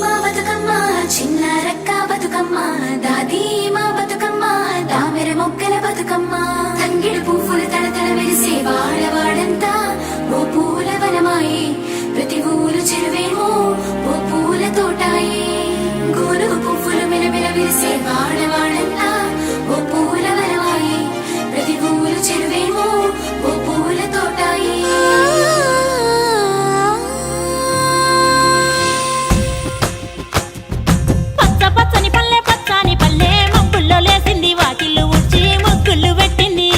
మా బతుకమ్మ చిన్న రక్క బతుకమ్మ దాది మా బతుకమ్మ దామెర మొగ్గల బతుకమ్మ తంగిడు పువ్వులు తడతడ మెరిసే వాడవాడంతా ఓ పూల వనమాయే ప్రతి ఊరు చెరువేమో ఓ పూల తోటాయే గోరు పువ్వులు మెలమెల విరిసే వాడవాడంతా ఓ పూల వనమాయే ప్రతి ఊరు చెరువేమో ఓ పూల తోటాయే పచ్చని పల్లె పచ్చని పల్లె మబ్బుల్లో లేసింది వాకిళ్ళు ఊడ్చి ముగ్గులు పెట్టింది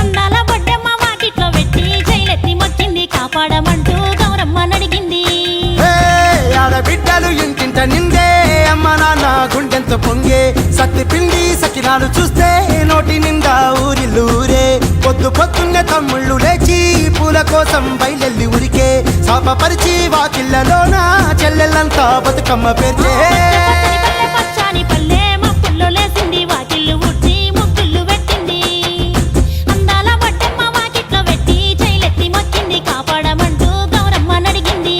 అందాల బొడ్డమ్మ వాకిట్లో పెట్టి జైలెత్తి మొక్కింది కాపాడమంటూ గౌరమ్మ నడిగింది ఆడబిడ్డలు ఇంటింట నిందే అమ్మ నాన్న గుండెంత పొంగే సత్తి పిండి సకినాలు చూస్తే నోటి నిండా ఊరిల్లూరే పొద్దు పొద్దున్నే తమ్ముళ్ళు లేచి పూల కోసం బయలెల్లి ఉరికే శాపపరిచి వాకిళ్ళలోన చెల్లెళ్ళంతా బతుకమ్మ పేర్చే పచ్చని పల్లె మబ్బుల్లో లేసింది వాకిళ్ళు ఊడ్చి ముగ్గులు పెట్టింది అందాల బొడ్డమ్మ వాకిట్లో పెట్టి జైలెత్తి మొక్కింది కాపాడమంటూ గౌరమ్మ నడిగింది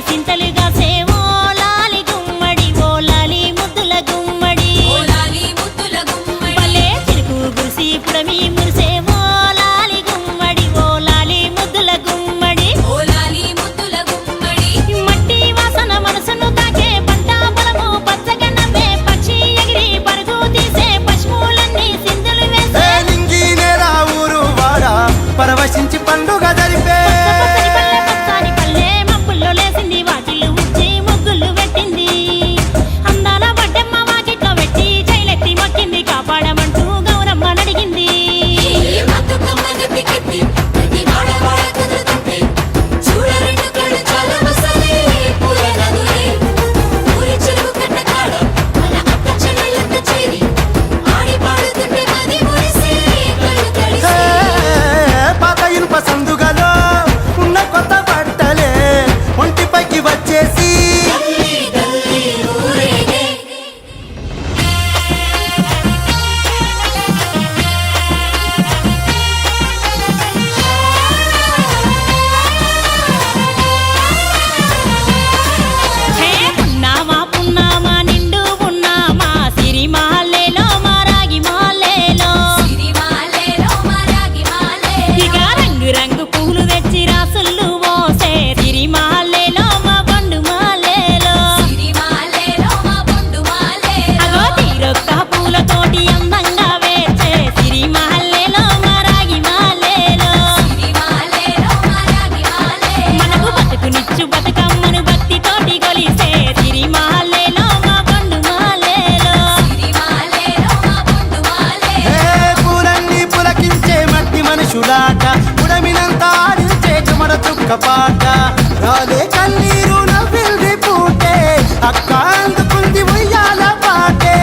చింతలుగా సేవో లాలి గుమ్మడి ఓ లాలి ముద్దుల గుమ్మడి భలే చిరుకు గురిసి పుడమి మురిసేవో లాలి గుమ్మడి ఓ లాలి ముద్దుల గుమ్మడి మట్టి వాసన మనసును తాకే పంట పొలము పచ్చగా నవ్వే పక్షి ఎగిరి పరుగు తీసే పశువులన్నీ సింధులు వేసే నింగి నేల ఊరు వాడ పరవశించి పండుగ జరిపే పచ్చని పల్లె మబ్బుల్లో లేసింది వాకిళ్ళు ఊడ్చి ముగ్గులు పెట్టింది అందాల బొడ్డమ్మ వాకిట్లో పెట్టి జైలెత్తి మొక్కింది కాపాడమంటూ గౌరమ్మ నడిగింది పాత ఇనుప సందుగలో ఉన్న కొత్త బట్టలే ఒంటిపైకి వచ్చేసి హే పున్నామా పున్నామా నిండు పున్నామా సిరి మాలేలో మారాగి మాలేలో ఇక రంగు రంగు పూలు తెచ్చి రాసుళ్ళు మోసే సిరి మాలేలో మా బండు మాలేలో అగో తీరొక్క పూలతోటి అందంగా వేచే సిరి మాలేలో మారాగి మాలేలో మనకు బతుకునిచ్చు బతుకమ్మను భక్తితోటి కొలిసే సిరి మాలేలో మా బండు మాలేలో పూలన్నీ పులకించే మట్టి మనుషులాట ఉడమినంతా ఆడించే చెమర చుక్క పాట రాలే కన్నీరు నవ్వింది పూటే అక్క అందుకుంది ఉయ్యాల పాటే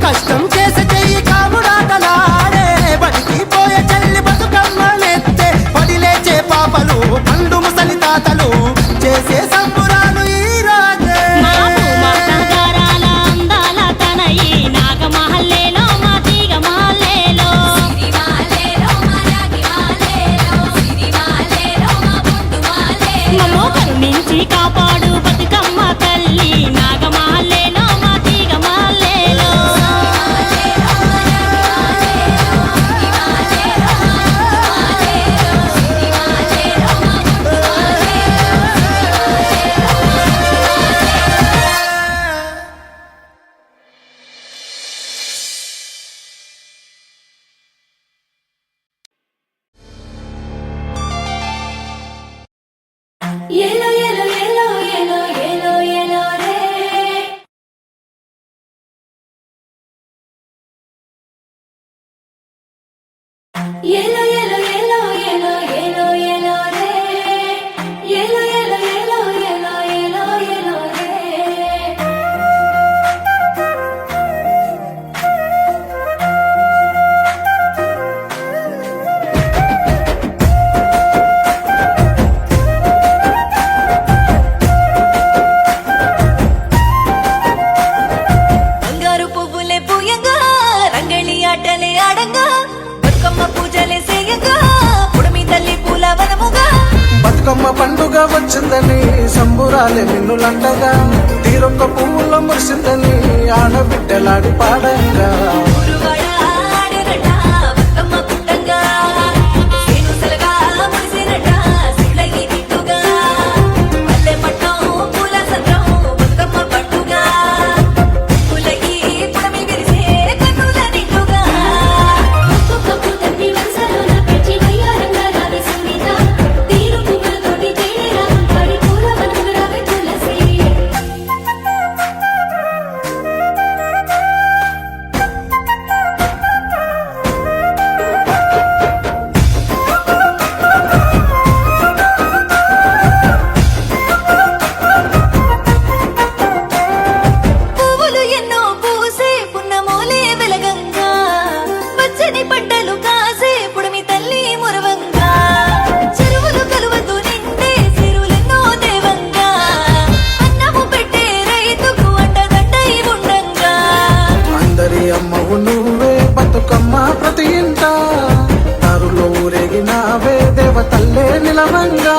కష్టం చేసే చెయ్యి కాముడాటలాడే బడికి పోయే చెల్లి బతుకమ్మనెత్తే పడి లేచే పాపలు పండు ముసలి తాతలు చేసే సంబురాలు ఈ రాజే మా భూమాతాగారాల అందాల తనయి నాగమహల్లేలో మా తీగ మహల్లేలో మమ్మో కరుణించి కాపాడు బతుకమ్మ తల్లి నాగమహల్లేలో మా తీగ మహల్లేలో Yellow, yellow, yellow, yellow, yellow, yellow, red. Yellow, yellow, yellow, yellow, yellow, yellow, red. Yellow, yellow, yellow, yellow, yellow, yellow, red. పండుగ వచ్చిందని సంబురాలే మిన్నులంటగా తీరొక్క పువ్వుల్లో మురిసిందని ఆడబిడ్డలాడి పాడంగా అమ్మవు నువ్వే బతుకమ్మ ప్రతి ఇంట దారులో ఊరేగినావే దేవతల్లే నిలవంగా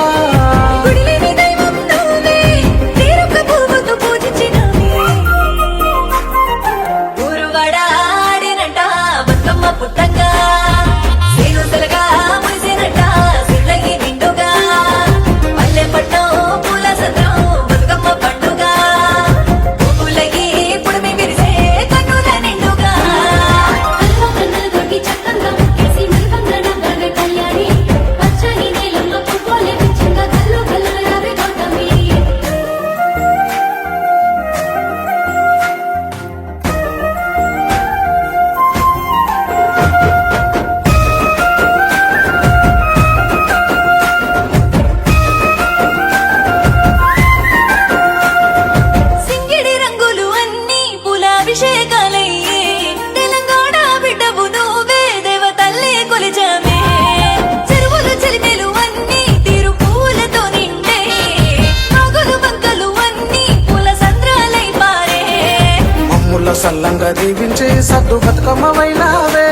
సల్లంగా దీవించి సద్దు బతుకమ్మవైనావే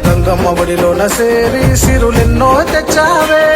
గంగమ్మ ఒడిలోన సేరి సిరులెన్నో తెచ్చావే